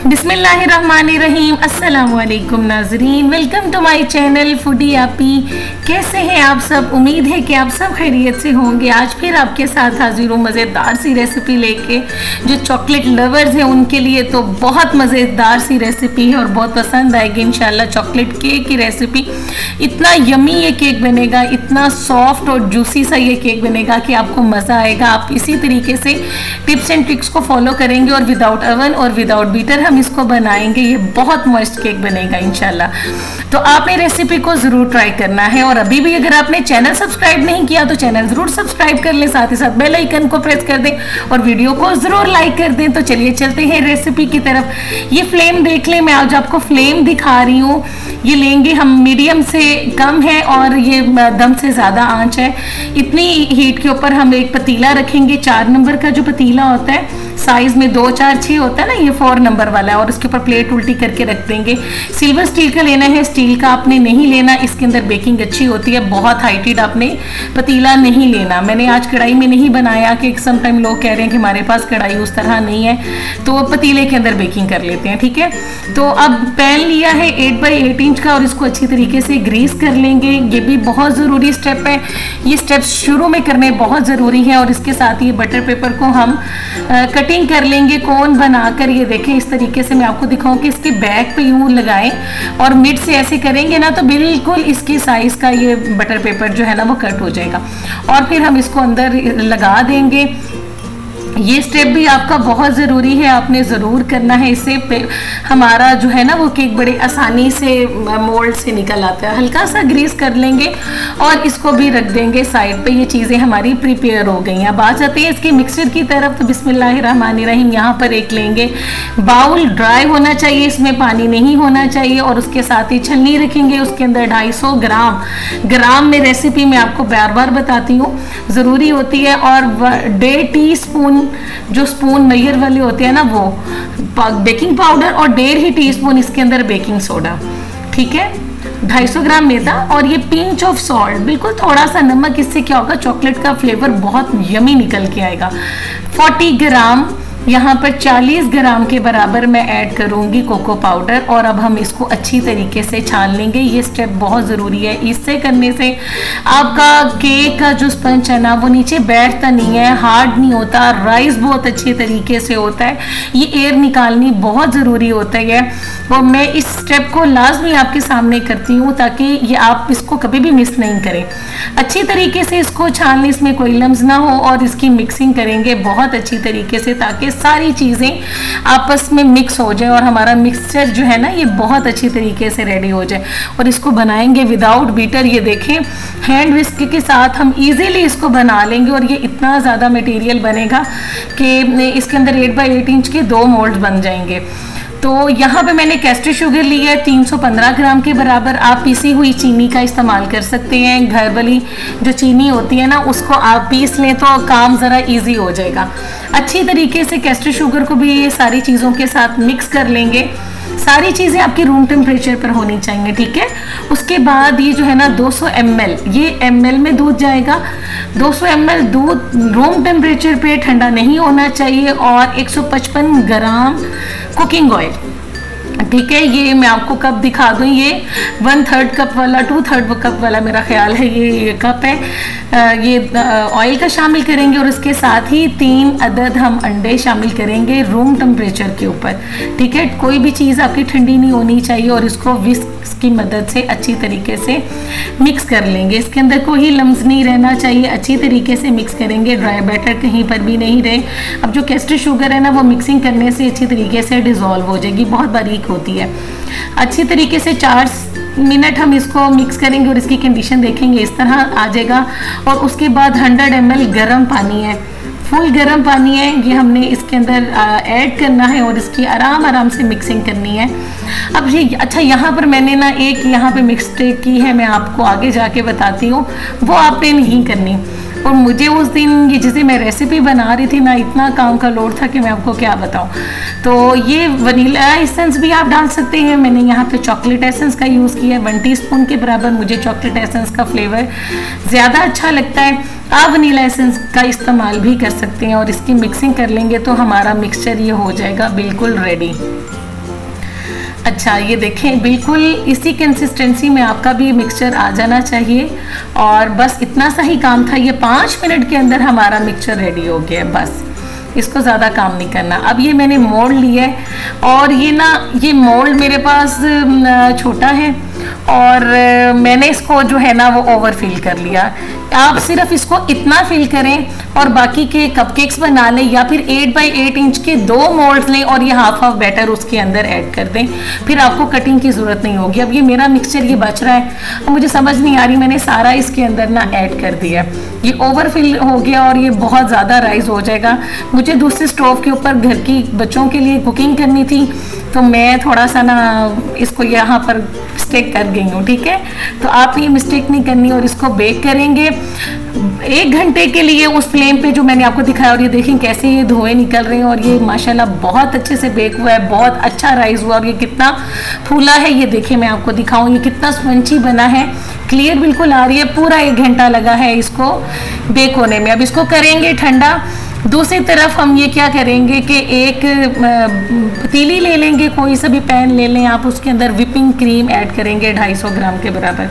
बिस्मिल्लाहिर्रहमानिर्रहीम। अस्सलामुअलैकुम नाजरीन, welcome to my channel Foodie Aapi. कैसे हैं आप सब? उम्मीद है कि आप सब खैरियत से होंगे। आज फिर आपके साथ हाजिर हूँ मज़ेदार सी रेसिपी लेके। जो चॉकलेट लवर्स हैं उनके लिए तो बहुत मज़ेदार सी रेसिपी है और बहुत पसंद आएगी इंशाल्लाह। चॉकलेट केक की रेसिपी, इतना यमी ये केक बनेगा, इतना सॉफ्ट और जूसी सा ये केक बनेगा कि आपको मज़ा आएगा। आप इसी तरीके से टिप्स एंड ट्रिक्स को फॉलो करेंगे और विदाउट ओवन और विदाउट बीटर हम इसको बनाएंगे। ये बहुत मस्त केक बनेगा इंशाल्लाह। तो आपने रेसिपी को ज़रूर ट्राई करना है। और अभी भी अगर आपने चैनल सब्सक्राइब नहीं किया तो चैनल ज़रूर सब्सक्राइब कर लें, साथ ही साथ बेल आइकन को प्रेस कर दें और वीडियो को ज़रूर लाइक कर दें। तो चलिए चलते हैं रेसिपी की तरफ। ये फ्लेम देख लें, मैं आज आपको फ्लेम दिखा रही हूँ। ये लेंगे हम, मीडियम से कम है और ये दम से ज़्यादा आंच है। इतनी हीट के ऊपर हम एक पतीला रखेंगे। 4 नंबर का जो पतीला होता है, साइज में 2, 4, 6 होता है ना, ये 4 नंबर वाला है। और उसके ऊपर प्लेट उल्टी करके रख देंगे। सिल्वर स्टील का लेना है, स्टील का आपने नहीं लेना। इसके अंदर बेकिंग अच्छी होती है। बहुत हाइटेड आपने पतीला नहीं लेना। मैंने आज कढ़ाई में नहीं बनाया कि समटाइम लोग कह रहे हैं कि हमारे पास कढ़ाई उस तरह नहीं है, तो पतीले के अंदर बेकिंग कर लेते हैं, ठीक है। तो अब पैन लिया है 8 बाई 8 इंच का और इसको अच्छी तरीके से ग्रीस कर लेंगे। ये भी बहुत ज़रूरी स्टेप है। ये स्टेप्स शुरू में करने बहुत ज़रूरी है। और इसके साथ ये बटर पेपर को हम कटिंग कर लेंगे कोन बनाकर। ये देखें, इस तरीके से मैं आपको दिखाऊं कि इसके बैक पे यूं लगाएं और मिड से ऐसे करेंगे ना तो बिल्कुल इसके साइज का ये बटर पेपर जो है ना वो कट हो जाएगा। और फिर हम इसको अंदर लगा देंगे। ये स्टेप भी आपका बहुत ज़रूरी है, आपने ज़रूर करना है। इससे हमारा जो है ना वो केक बड़े आसानी से मोल्ड से निकल आता है। हल्का सा ग्रीस कर लेंगे और इसको भी रख देंगे साइड पे। ये चीज़ें हमारी प्रिपेयर हो गई हैं। अब आ जाते हैं इसके मिक्सचर की तरफ। तो बिस्मिल्लाहिर्रहमानिर्रहीम, यहाँ पर एक लेंगे बाउल। ड्राई होना चाहिए, इसमें पानी नहीं होना चाहिए। और उसके साथ ही छलनी रखेंगे, उसके अंदर 250 ग्राम में रेसिपी में आपको बार बार बताती हूँ, ज़रूरी होती है। और 1.5 टीस्पून जो स्पून मैयर वाले होते हैं ना वो बेकिंग पाउडर और 1.5 टीस्पून इसके अंदर बेकिंग सोडा, ठीक है। 250 ग्राम मैदा और ये पिंच ऑफ सॉल्ट, बिल्कुल थोड़ा सा नमक। इससे क्या होगा, चॉकलेट का फ्लेवर बहुत यमी निकल के आएगा। 40 ग्राम, यहाँ पर 40 ग्राम के बराबर मैं ऐड करूँगी कोको पाउडर। और अब हम इसको अच्छी तरीके से छान लेंगे। ये स्टेप बहुत ज़रूरी है। इससे करने से आपका केक का जो स्पंज है ना वो नीचे बैठता नहीं है, हार्ड नहीं होता, राइस बहुत अच्छे तरीके से होता है। ये एयर निकालनी बहुत ज़रूरी होता है। और मैं इस स्टेप को लाजमी आपके सामने करती हूँ ताकि ये आप इसको कभी भी मिस नहीं करें। अच्छी तरीके से इसको छान लें, इसमें कोई लम्स ना हो। और इसकी मिक्सिंग करेंगे बहुत अच्छी तरीके से ताकि सारी चीज़ें आपस में मिक्स हो जाए और हमारा मिक्सचर जो है ना ये बहुत अच्छी तरीके से रेडी हो जाए। और इसको बनाएंगे विदाउट बीटर। ये देखें, हैंड विस्क के साथ हम इजीली इसको बना लेंगे। और ये इतना ज़्यादा मटेरियल बनेगा कि इसके अंदर 8 बाई 8 इंच के 2 मोल्ड बन जाएंगे। तो यहाँ पे मैंने कैस्टर शुगर ली है 315 ग्राम के बराबर। आप पीसी हुई चीनी का इस्तेमाल कर सकते हैं। घर वाली जो चीनी होती है ना उसको आप पीस लें तो काम ज़रा इजी हो जाएगा। अच्छी तरीके से कैस्टर शुगर को भी ये सारी चीज़ों के साथ मिक्स कर लेंगे। सारी चीज़ें आपकी रूम टेम्परेचर पर होनी चाहिए, ठीक है। उसके बाद ये जो है ना 200 ml, ये ml में दूध जाएगा। 200 ml दूध रूम टेम्परेचर पे ठंडा नहीं होना चाहिए। और 155 ग्राम कुकिंग ऑयल, ठीक है। ये मैं आपको कप दिखा दूँ, ये 1/3 कप वाला, 2/3 कप वाला मेरा ख्याल है ये कप है। ये ऑयल का शामिल करेंगे। और इसके साथ ही 3 अदद हम अंडे शामिल करेंगे रूम टेम्परेचर के ऊपर, ठीक है। कोई भी चीज़ आपकी ठंडी नहीं होनी चाहिए। और इसको विस्क की मदद से अच्छी तरीके से मिक्स कर लेंगे। इसके अंदर कोई लम्स नहीं रहना चाहिए। अच्छी तरीके से मिक्स करेंगे, ड्राई बैटर कहीं पर भी नहीं रहे। अब जो कैस्टर शुगर है ना वो मिक्सिंग करने से अच्छी तरीके से डिज़ोल्व हो जाएगी, बहुत बारीक होती है। अच्छी तरीके से 4 मिनट हम इसको मिक्स करेंगे और इसकी कंडीशन देखेंगे इस तरह आ जाएगा। और उसके बाद 100 ml गर्म पानी है, फुल गर्म पानी है, ये हमने इसके अंदर ऐड करना है और इसकी आराम से मिक्सिंग करनी है। अब ये अच्छा, यहाँ पर मैंने ना एक यहाँ पे मिक्सटेक की है, मैं आपको आगे जाके बताती हूँ, वो आपने नहीं करनी। और मुझे उस दिन ये जैसे मैं रेसिपी बना रही थी ना, इतना काम का लोड था कि मैं आपको क्या बताऊं। तो ये वनीला एसेंस भी आप डाल सकते हैं। मैंने यहाँ पे चॉकलेट एसेंस का यूज़ किया है 1 टीस्पून के बराबर। मुझे चॉकलेट एसेंस का फ्लेवर ज़्यादा अच्छा लगता है। आप वनीला एसेंस का इस्तेमाल भी कर सकते हैं। और इसकी मिक्सिंग कर लेंगे तो हमारा मिक्सचर ये हो जाएगा बिल्कुल रेडी। अच्छा, ये देखें बिल्कुल इसी कंसिस्टेंसी में आपका भी मिक्सचर आ जाना चाहिए। और बस इतना सा ही काम था, ये 5 मिनट के अंदर हमारा मिक्सचर रेडी हो गया है। बस इसको ज़्यादा काम नहीं करना। अब ये मैंने मोल्ड लिया है और ये मोल्ड मेरे पास छोटा है और मैंने इसको जो है ना वो ओवर फिल कर लिया। आप सिर्फ इसको इतना फिल करें और बाकी के कपकेक्स बना लें, या फिर 8 बाई 8 इंच के 2 मोल्ड लें और ये हाफ बैटर उसके अंदर ऐड कर दें, फिर आपको कटिंग की ज़रूरत नहीं होगी। अब ये मेरा मिक्सचर ये बच रहा है और मुझे समझ नहीं आ रही, मैंने सारा इसके अंदर ना ऐड कर दिया। ये ओवर फिल हो गया और ये बहुत ज़्यादा राइस हो जाएगा। मुझे दूसरे स्टोव के ऊपर घर की बच्चों के लिए कुकिंग करनी थी, तो मैं थोड़ा सा ना इसको यहाँ पर मिस्टेक कर गई हूँ। ठीक है, तो आप ये मिस्टेक नहीं करनी और इसको बेक करेंगे 1 घंटे के लिए उस फ्लेम पे जो मैंने आपको दिखाया। और ये देखें कैसे ये धुएं निकल रहे हैं और ये माशाल्लाह बहुत अच्छे से बेक हुआ है, बहुत अच्छा राइस हुआ। और ये कितना फूला है ये देखें, मैं आपको दिखाऊं ये कितना स्पंची बना है, क्लियर बिल्कुल आ रही है। पूरा 1 घंटा लगा है इसको बेक होने में। अब इसको करेंगे ठंडा। दूसरी तरफ हम ये क्या करेंगे कि एक पतीली ले लेंगे, कोई सा भी पैन ले लें आप, उसके अंदर विपिंग क्रीम ऐड करेंगे 250 ग्राम के बराबर।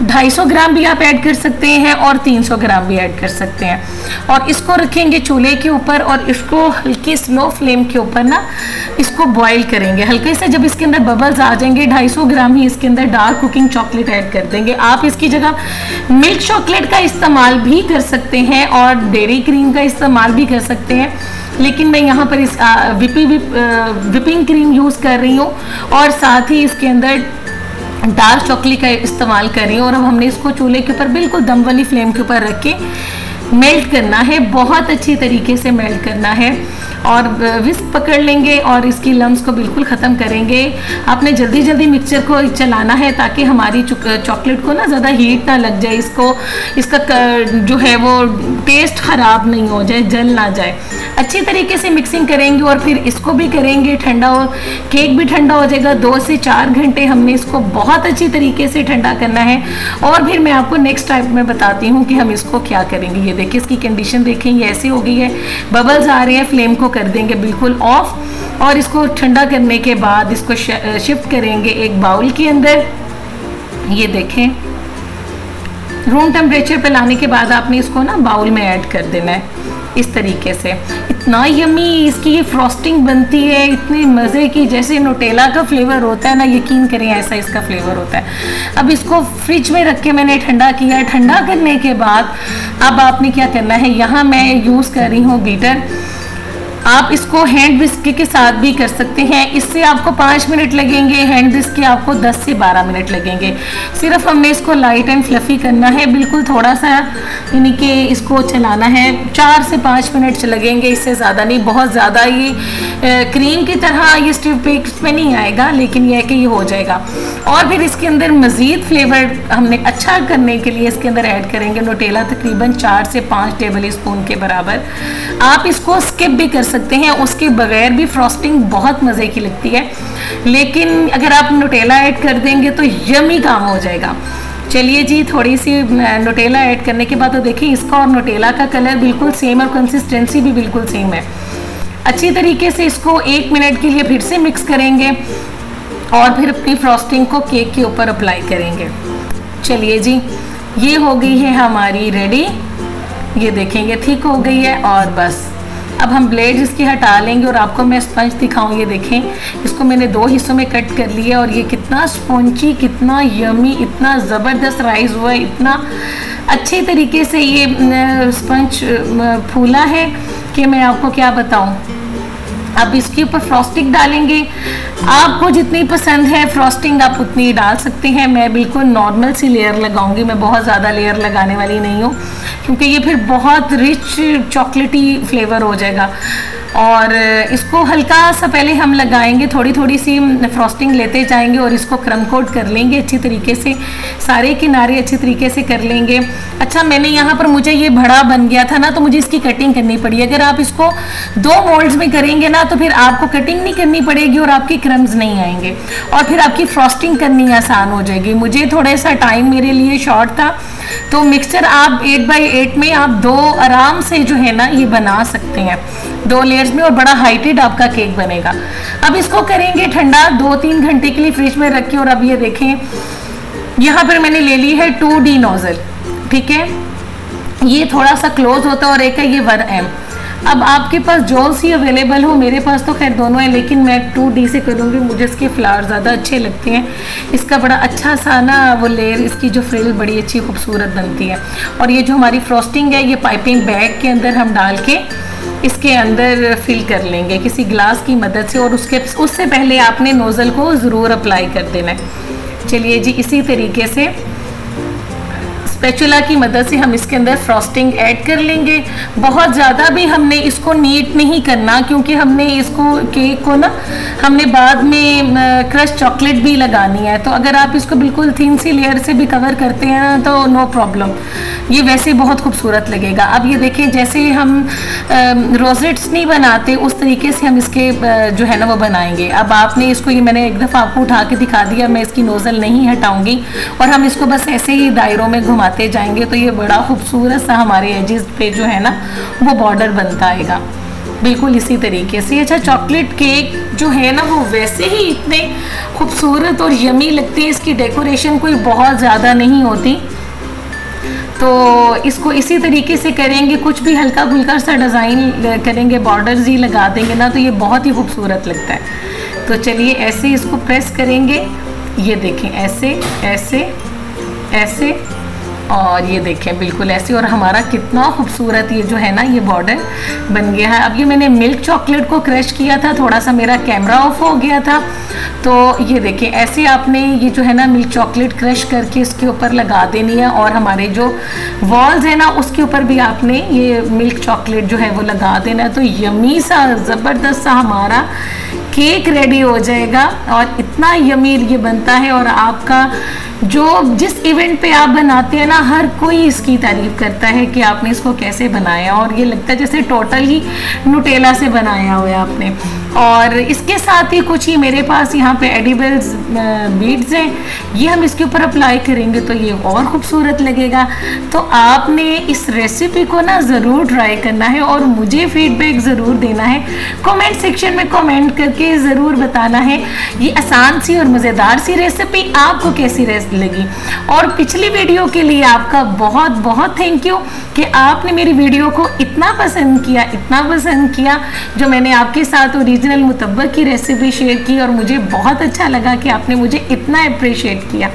250 ग्राम भी आप ऐड कर सकते हैं और 300 ग्राम भी ऐड कर सकते हैं। और इसको रखेंगे चूल्हे के ऊपर और इसको हल्की स्लो फ्लेम के ऊपर ना इसको बॉईल करेंगे। हल्के से जब इसके अंदर बबल्स आ जाएंगे 250 ग्राम ही इसके अंदर डार्क कुकिंग चॉकलेट ऐड कर देंगे। आप इसकी जगह मिल्क चॉकलेट का इस्तेमाल भी कर सकते हैं और डेयरी क्रीम का इस्तेमाल भी कर सकते हैं, लेकिन मैं यहाँ पर इस विपिंग क्रीम यूज़ कर रही हूँ और साथ ही इसके अंदर डार्क चॉकलेट का इस्तेमाल कर रही हूँ। और अब हमने इसको चूल्हे के ऊपर बिल्कुल दम वाली फ्लेम के ऊपर रख के मेल्ट करना है, बहुत अच्छी तरीके से मेल्ट करना है। और विस्क पकड़ लेंगे और इसकी लम्स को बिल्कुल ख़त्म करेंगे। आपने जल्दी जल्दी मिक्सचर को चलाना है ताकि हमारी चॉकलेट को ना ज़्यादा हीट ना लग जाए, इसका जो है वो टेस्ट ख़राब नहीं हो जाए, जल ना जाए। अच्छी तरीके से मिक्सिंग करेंगे और फिर इसको भी करेंगे ठंडा, और केक भी ठंडा हो जाएगा। 2 से 4 घंटे हमने इसको बहुत अच्छी तरीके से ठंडा करना है। और फिर मैं आपको नेक्स्ट टाइप में बताती हूँ कि हम इसको क्या करेंगे। ये देखिए इसकी कंडीशन देखें, ये ऐसी हो गई है, बबल्स आ रहे हैं। फ्लेम को कर देंगे बिल्कुल ऑफ और इसको ठंडा करने के बाद इसको शिफ्ट करेंगे एक बाउल के अंदर। ये देखें रूम टेम्परेचर पे लाने के बाद आपने इसको ना बाउल में ऐड कर देना है इस तरीके से। इतना यमी इसकी ये फ्रॉस्टिंग बनती है, इतनी मज़े की, जैसे नोटेला का फ्लेवर होता है ना, यकीन करें ऐसा इसका फ्लेवर होता है। अब इसको फ्रिज में रख के मैंने ठंडा किया। ठंडा करने के बाद अब आपने क्या करना है, यहाँ मैं यूज़ कर रही हूँ बीटर। आप इसको हैंड विस्क के साथ भी कर सकते हैं। इससे आपको 5 मिनट लगेंगे, हैंड विस्क के आपको 10 से 12 मिनट लगेंगे। सिर्फ हमने इसको लाइट एंड फ्लफी करना है, बिल्कुल थोड़ा सा यानी कि इसको चलाना है। 4 से 5 मिनट लगेंगे, इससे ज़्यादा नहीं। बहुत ज़्यादा ये क्रीम की तरह ये स्टिफ बेक्स में नहीं आएगा, लेकिन यह है कि ये हो जाएगा। और फिर इसके अंदर मज़ीद फ्लेवर हमने अच्छा करने के लिए इसके अंदर ऐड करेंगे नोटेला, तकरीबन 4 से 5 टेबल स्पून के बराबर। आप इसको स्किप भी कर सकते हैं, उसके बगैर भी फ्रॉस्टिंग बहुत मज़े की लगती है, लेकिन अगर आप नोटेला ऐड कर देंगे तो यमी काम हो जाएगा। चलिए जी, थोड़ी सी नोटेला ऐड करने के बाद तो देखिए इसका और नोटेला का कलर बिल्कुल सेम और कंसिस्टेंसी भी बिल्कुल सेम है। अच्छी तरीके से इसको 1 मिनट के लिए फिर से मिक्स करेंगे और फिर अपनी फ्रॉस्टिंग को केक के ऊपर अप्लाई करेंगे। चलिए जी, ये हो गई है हमारी रेडी। ये देखेंगे थिक हो गई है और बस अब हम ब्लेड इसकी हटा लेंगे और आपको मैं स्पंज दिखाऊं। ये देखें, इसको मैंने 2 हिस्सों में कट कर लिया और ये कितना स्पॉन्जी, कितना यमी, इतना ज़बरदस्त राइस हुआ है, इतना अच्छे तरीके से ये स्पंज फूला है कि मैं आपको क्या बताऊं। अब इसके ऊपर फ्रॉस्टिंग डालेंगे। आपको जितनी पसंद है फ्रॉस्टिंग आप उतनी डाल सकते हैं। मैं बिल्कुल नॉर्मल सी लेयर लगाऊंगी, मैं बहुत ज़्यादा लेयर लगाने वाली नहीं हूँ, क्योंकि ये फिर बहुत रिच चॉकलेटी फ्लेवर हो जाएगा। और इसको हल्का सा पहले हम लगाएंगे, थोड़ी थोड़ी सी फ्रॉस्टिंग लेते जाएंगे और इसको क्रम कोट कर लेंगे अच्छी तरीके से, सारे किनारे अच्छी तरीके से कर लेंगे। अच्छा, मैंने यहाँ पर मुझे ये बड़ा बन गया था ना, तो मुझे इसकी कटिंग करनी पड़ी। अगर आप इसको 2 मोल्ड्स में करेंगे ना तो फिर आपको कटिंग नहीं करनी पड़ेगी और आपके क्रम्स नहीं आएंगे और फिर आपकी फ्रॉस्टिंग करनी आसान हो जाएगी। मुझे थोड़ा सा टाइम मेरे लिए शॉर्ट था, तो मिक्सचर आप 8 बाई 8 में आप 2 आराम से जो है ना ये बना सकते हैं। 2 लेयर्स में और बड़ा हाइटेड आपका केक बनेगा। अब इसको करेंगे ठंडा 2-3 घंटे के लिए फ्रिज में रख के। और अब ये देखें यहाँ पर मैंने ले ली है 2D नोजल, ठीक है, ये थोड़ा सा क्लोज होता है और एक है ये 1M। अब आपके पास जो सी अवेलेबल हो, मेरे पास तो खैर दोनों है, लेकिन मैं 2D से करूँगी, मुझे इसके फ्लावर ज़्यादा अच्छे लगते हैं। इसका बड़ा अच्छा सा ना वो लेयर, इसकी जो फ्रिल बड़ी अच्छी खूबसूरत बनती है। और ये जो हमारी फ्रॉस्टिंग है ये पाइपिंग बैग के अंदर हम डाल के इसके अंदर फिल कर लेंगे किसी ग्लास की मदद से। और उससे पहले आपने नोज़ल को ज़रूर अप्लाई कर देना है। चलिए जी, इसी तरीके से स्पैचुला की मदद से हम इसके अंदर फ्रॉस्टिंग ऐड कर लेंगे। बहुत ज़्यादा भी हमने इसको नीट नहीं करना, क्योंकि हमने इसको केक को ना हमने बाद में क्रश चॉकलेट भी लगानी है। तो अगर आप इसको बिल्कुल थिन सी लेयर से भी कवर करते हैं ना तो नो प्रॉब्लम, ये वैसे बहुत खूबसूरत लगेगा। अब ये देखें, जैसे हम रोजेट्स नहीं बनाते उस तरीके से हम इसके जो है ना वो बनाएंगे। अब आपने इसको, ये मैंने एक दफ़ा आपको उठा के दिखा दिया, मैं इसकी नोज़ल नहीं हटाऊंगी और हम इसको बस ऐसे ही दायरों में घुमाते जाएंगे तो ये बड़ा खूबसूरत सा हमारे एजेस पे जो है ना वो बॉर्डर बनता आएगा, बिल्कुल इसी तरीके से। अच्छा, चॉकलेट केक जो है ना वो वैसे ही इतने खूबसूरत और यमी लगते हैं, इसकी डेकोरेशन कोई बहुत ज़्यादा नहीं होती। तो इसको इसी तरीके से करेंगे, कुछ भी हल्का फुल्का सा डिज़ाइन करेंगे, बॉर्डर्स ही लगा देंगे ना तो ये बहुत ही खूबसूरत लगता है। तो चलिए ऐसे इसको प्रेस करेंगे, ये देखें ऐसे ऐसे ऐसे, और ये देखें बिल्कुल ऐसे। और हमारा कितना खूबसूरत ये जो है ना ये बॉर्डर बन गया है। अब ये मैंने मिल्क चॉकलेट को क्रश किया था, थोड़ा सा मेरा कैमरा ऑफ हो गया था, तो ये देखें ऐसे आपने ये जो है ना मिल्क चॉकलेट क्रश करके इसके ऊपर लगा देनी है। और हमारे जो वॉल्स है ना उसके ऊपर भी आपने ये मिल्क चॉकलेट जो है वो लगा देना है। तो यमी सा ज़बरदस्त सा हमारा केक रेडी हो जाएगा और इतना यमी ये बनता है। और आपका जो जिस इवेंट पे आप बनाते हैं ना हर कोई इसकी तारीफ करता है कि आपने इसको कैसे बनाया, और ये लगता है जैसे टोटल ही नुटेला से बनाया हुआ है आपने। और इसके साथ ही कुछ ही मेरे पास यहाँ पे एडिबल्स बीड्स हैं, ये हम इसके ऊपर अप्लाई करेंगे तो ये और ख़ूबसूरत लगेगा। तो आपने इस रेसिपी को ना ज़रूर ट्राई करना है और मुझे फीडबैक ज़रूर देना है, कमेंट सेक्शन में कमेंट करके ज़रूर बताना है ये आसान सी और मज़ेदार सी रेसिपी आपको कैसी लगी। और पिछली वीडियो के लिए आपका बहुत बहुत थैंक यू कि आपने मेरी वीडियो को इतना पसंद किया, जो मैंने आपके साथ ओरिजिनल मुतब्बा की रेसिपी शेयर की और मुझे बहुत अच्छा लगा कि आपने मुझे इतना अप्रिशिएट किया।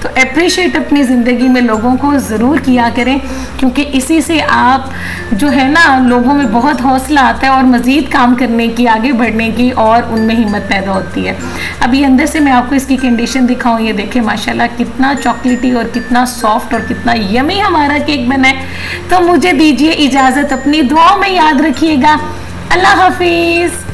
तो अप्रिशिएट अपनी ज़िंदगी में लोगों को ज़रूर किया करें, क्योंकि इसी से आप जो है ना लोगों में बहुत हौसला आता है और मज़ीद काम करने की, आगे बढ़ने की, और उनमें हिम्मत पैदा होती है। अभी अंदर से मैं आपको इसकी कंडीशन दिखाऊं, ये देखें माशाल्लाह कितना चॉकलेटी और कितना सॉफ्ट और कितना यमी हमारा केक बना है। तो मुझे दीजिए इजाज़त, अपनी दुआओं में याद रखिएगा। अल्लाह हाफिज़।